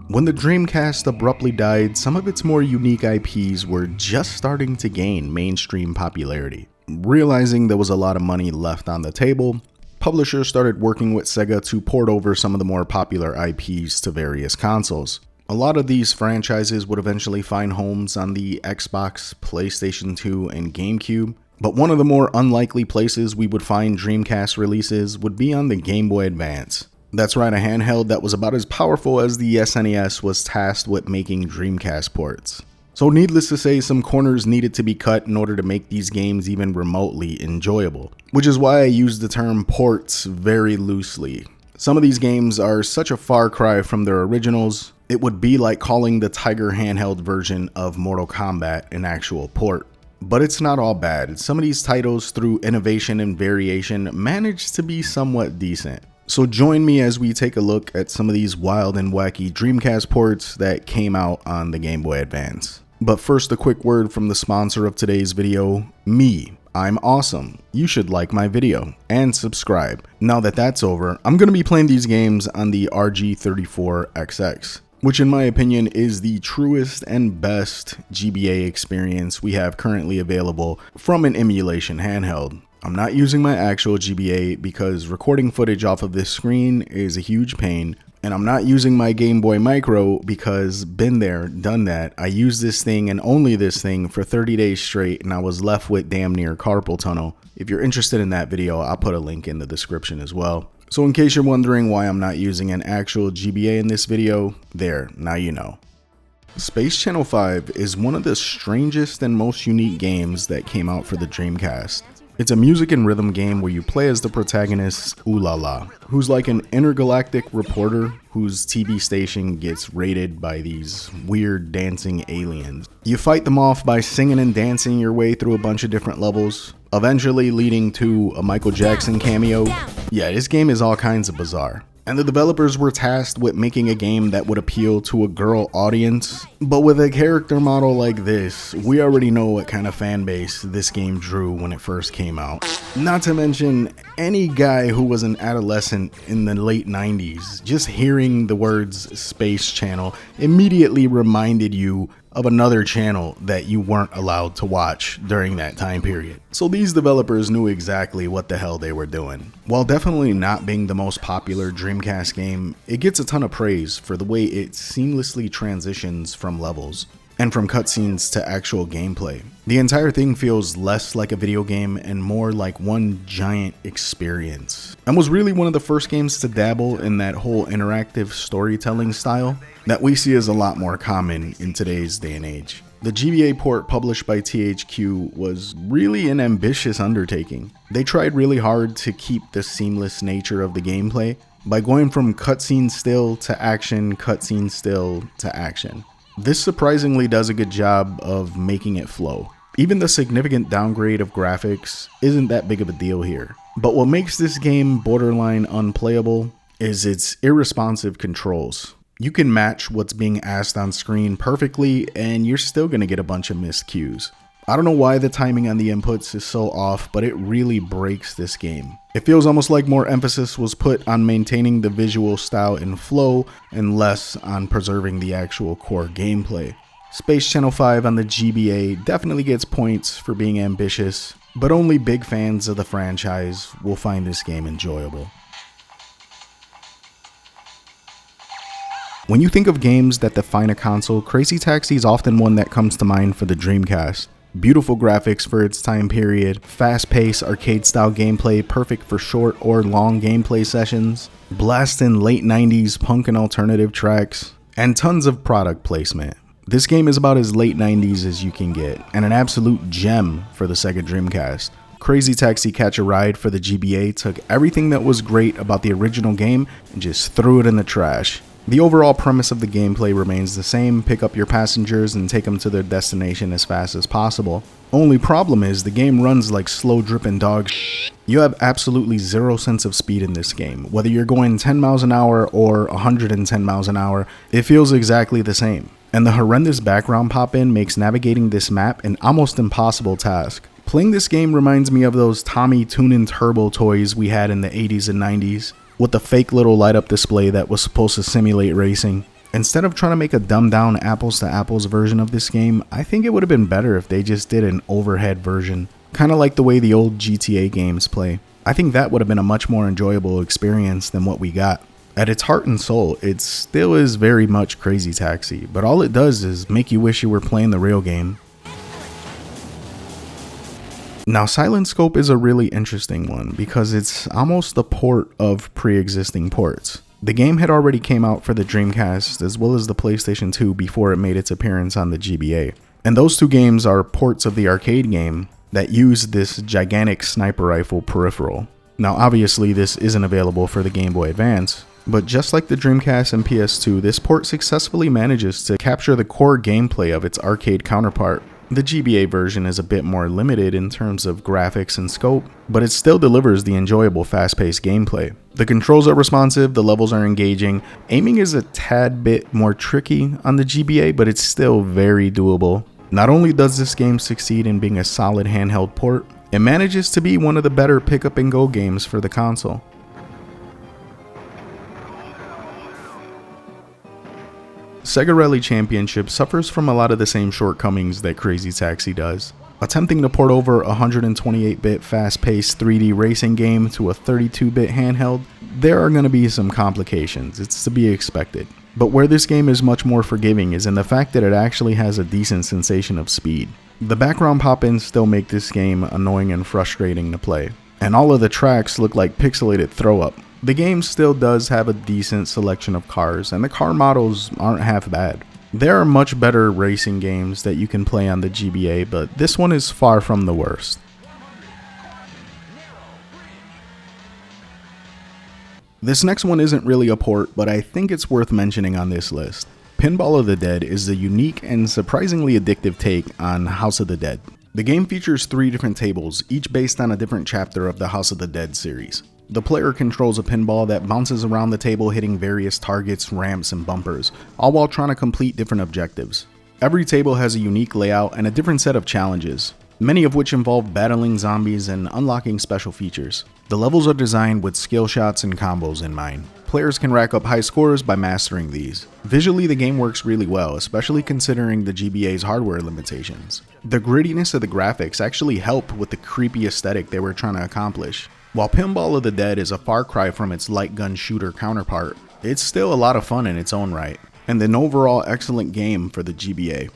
When the Dreamcast abruptly died, some of its more unique IPs were just starting to gain mainstream popularity. Realizing there was a lot of money left on the table, publishers started working with Sega to port over some of the more popular IPs to various consoles. A lot of these franchises would eventually find homes on the Xbox, PlayStation 2, and GameCube, but one of the more unlikely places we would find Dreamcast releases would be on the Game Boy Advance. That's right, a handheld that was about as powerful as the SNES was tasked with making Dreamcast ports. So needless to say, some corners needed to be cut in order to make these games even remotely enjoyable, which is why I use the term ports very loosely. Some of these games are such a far cry from their originals, it would be like calling the Tiger handheld version of Mortal Kombat an actual port. But it's not all bad. Some of these titles, through innovation and variation, managed to be somewhat decent. So join me as we take a look at some of these wild and wacky Dreamcast ports that came out on the Game Boy Advance. But first, a quick word from the sponsor of today's video, me. I'm awesome. You should like my video and subscribe. Now that that's over, I'm going to be playing these games on the RG34XX, which in my opinion is the truest and best GBA experience we have currently available from an emulation handheld. I'm not using my actual GBA because recording footage off of this screen is a huge pain, and I'm not using my Game Boy Micro because been there, done that. I used this thing and only this thing for 30 days straight, and I was left with damn near carpal tunnel. If you're interested in that video, I'll put a link in the description as well. So in case you're wondering why I'm not using an actual GBA in this video, there, now you know. Space Channel 5 is one of the strangest and most unique games that came out for the Dreamcast. It's a music and rhythm game where you play as the protagonist, Ulala, who's like an intergalactic reporter whose TV station gets raided by these weird dancing aliens. You fight them off by singing and dancing your way through a bunch of different levels, eventually leading to a Michael Jackson cameo. Yeah, this game is all kinds of bizarre. And the developers were tasked with making a game that would appeal to a girl audience. But with a character model like this, we already know what kind of fan base this game drew when it first came out. Not to mention, any guy who was an adolescent in the late 90s, just hearing the words Space Channel immediately reminded you of another channel that you weren't allowed to watch during that time period. So these developers knew exactly what the hell they were doing. While definitely not being the most popular Dreamcast game, it gets a ton of praise for the way it seamlessly transitions from levels and from cutscenes to actual gameplay. The entire thing feels less like a video game and more like one giant experience, and was really one of the first games to dabble in that whole interactive storytelling style that we see as a lot more common in today's day and age. The GBA port published by THQ was really an ambitious undertaking. They tried really hard to keep the seamless nature of the gameplay by going from cutscene still to action, cutscene still to action. This surprisingly does a good job of making it flow. Even the significant downgrade of graphics isn't that big of a deal here. But what makes this game borderline unplayable is its irresponsive controls. You can match what's being asked on screen perfectly and you're still going to get a bunch of missed cues. I don't know why the timing on the inputs is so off, but it really breaks this game. It feels almost like more emphasis was put on maintaining the visual style and flow and less on preserving the actual core gameplay. Space Channel 5 on the GBA definitely gets points for being ambitious, but only big fans of the franchise will find this game enjoyable. When you think of games that define a console, Crazy Taxi is often one that comes to mind for the Dreamcast. Beautiful graphics for its time period, fast-paced arcade-style gameplay perfect for short or long gameplay sessions, blasting late 90s punk and alternative tracks, and tons of product placement. This game is about as late 90s as you can get, and an absolute gem for the Sega Dreamcast. Crazy Taxi Catch a Ride for the GBA took everything that was great about the original game and just threw it in the trash. The overall premise of the gameplay remains the same: pick up your passengers and take them to their destination as fast as possible. Only problem is the game runs like slow dripping dog shit. You have absolutely zero sense of speed in this game. Whether you're going 10 miles an hour or 110 miles an hour, it feels exactly the same. And the horrendous background pop-in makes navigating this map an almost impossible task. Playing this game reminds me of those Tommy Toonin' Turbo toys we had in the 80s and 90s. With the fake little light up display that was supposed to simulate racing. Instead of trying to make a dumbed down apples to apples version of this game, I think it would have been better if they just did an overhead version, kind of like the way the old GTA games play. I think that would have been a much more enjoyable experience than what we got. At its heart and soul, it still is very much Crazy Taxi, but all it does is make you wish you were playing the real game. Now, Silent Scope is a really interesting one because it's almost a port of pre-existing ports. The game had already came out for the Dreamcast as well as the PlayStation 2 before it made its appearance on the GBA. And those two games are ports of the arcade game that use this gigantic sniper rifle peripheral. Now, obviously this isn't available for the Game Boy Advance, but just like the Dreamcast and PS2, this port successfully manages to capture the core gameplay of its arcade counterpart. The GBA version is a bit more limited in terms of graphics and scope, but it still delivers the enjoyable fast-paced gameplay. The controls are responsive, the levels are engaging, aiming is a tad bit more tricky on the GBA, but it's still very doable. Not only does this game succeed in being a solid handheld port, it manages to be one of the better pick-up and go games for the console. Sega Rally Championship suffers from a lot of the same shortcomings that Crazy Taxi does. Attempting to port over a 128-bit fast-paced 3D racing game to a 32-bit handheld, there are going to be some complications, it's to be expected. But where this game is much more forgiving is in the fact that it actually has a decent sensation of speed. The background pop-ins still make this game annoying and frustrating to play, and all of the tracks look like pixelated throw-up. The game still does have a decent selection of cars, and the car models aren't half bad. There are much better racing games that you can play on the GBA, but this one is far from the worst. This next one isn't really a port, but I think it's worth mentioning on this list. Pinball of the Dead is a unique and surprisingly addictive take on House of the Dead. The game features 3 different tables, each based on a different chapter of the House of the Dead series. The player controls a pinball that bounces around the table hitting various targets, ramps, and bumpers, all while trying to complete different objectives. Every table has a unique layout and a different set of challenges, many of which involve battling zombies and unlocking special features. The levels are designed with skill shots and combos in mind. Players can rack up high scores by mastering these. Visually, the game works really well, especially considering the GBA's hardware limitations. The grittiness of the graphics actually help with the creepy aesthetic they were trying to accomplish. While Pinball of the Dead is a far cry from its light gun shooter counterpart, it's still a lot of fun in its own right, and an overall excellent game for the GBA.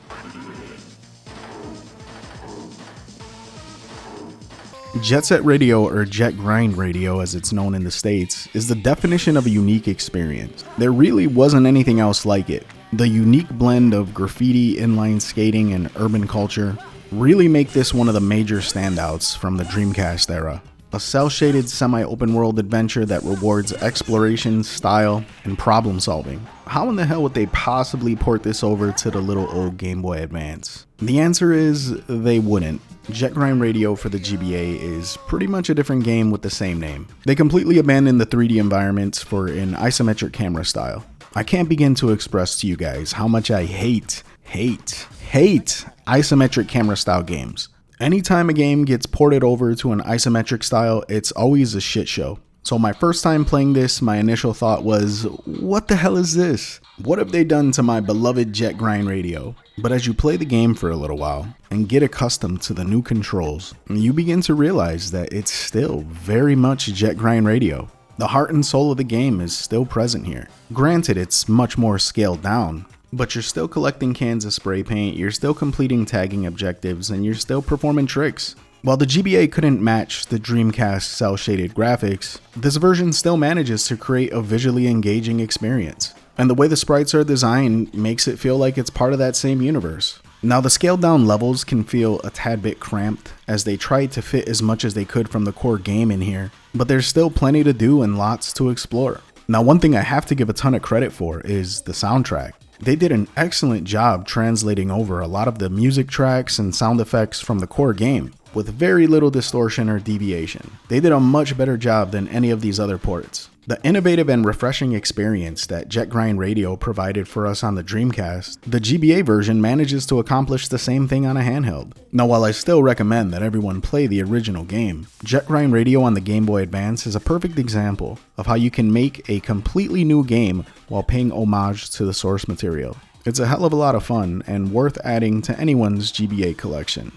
Jet Set Radio, or Jet Grind Radio as it's known in the States, is the definition of a unique experience. There really wasn't anything else like it. The unique blend of graffiti, inline skating, and urban culture really make this one of the major standouts from the Dreamcast era. A cel-shaded semi-open world adventure that rewards exploration, style, and problem solving. How in the hell would they possibly port this over to the little old Game Boy Advance? The answer is they wouldn't. Jet Grind Radio for the GBA is pretty much a different game with the same name. They completely abandoned the 3D environments for an isometric camera style. I can't begin to express to you guys how much I hate isometric camera style games. Anytime a game gets ported over to an isometric style, it's always a shit show. So my first time playing this, my initial thought was, what the hell is this? What have they done to my beloved Jet Grind Radio? But as you play the game for a little while and get accustomed to the new controls, you begin to realize that it's still very much Jet Grind Radio. The heart and soul of the game is still present here. Granted, it's much more scaled down, but you're still collecting cans of spray paint, you're still completing tagging objectives, and you're still performing tricks. While the GBA couldn't match the Dreamcast cel-shaded graphics, this version still manages to create a visually engaging experience. And the way the sprites are designed makes it feel like it's part of that same universe. Now, the scaled down levels can feel a tad bit cramped, as they tried to fit as much as they could from the core game in here, but there's still plenty to do and lots to explore. Now, one thing I have to give a ton of credit for is the soundtrack. They did an excellent job translating over a lot of the music tracks and sound effects from the core game, with very little distortion or deviation. They did a much better job than any of these other ports. The innovative and refreshing experience that Jet Grind Radio provided for us on the Dreamcast, the GBA version manages to accomplish the same thing on a handheld. Now, while I still recommend that everyone play the original game, Jet Grind Radio on the Game Boy Advance is a perfect example of how you can make a completely new game while paying homage to the source material. It's a hell of a lot of fun and worth adding to anyone's GBA collection.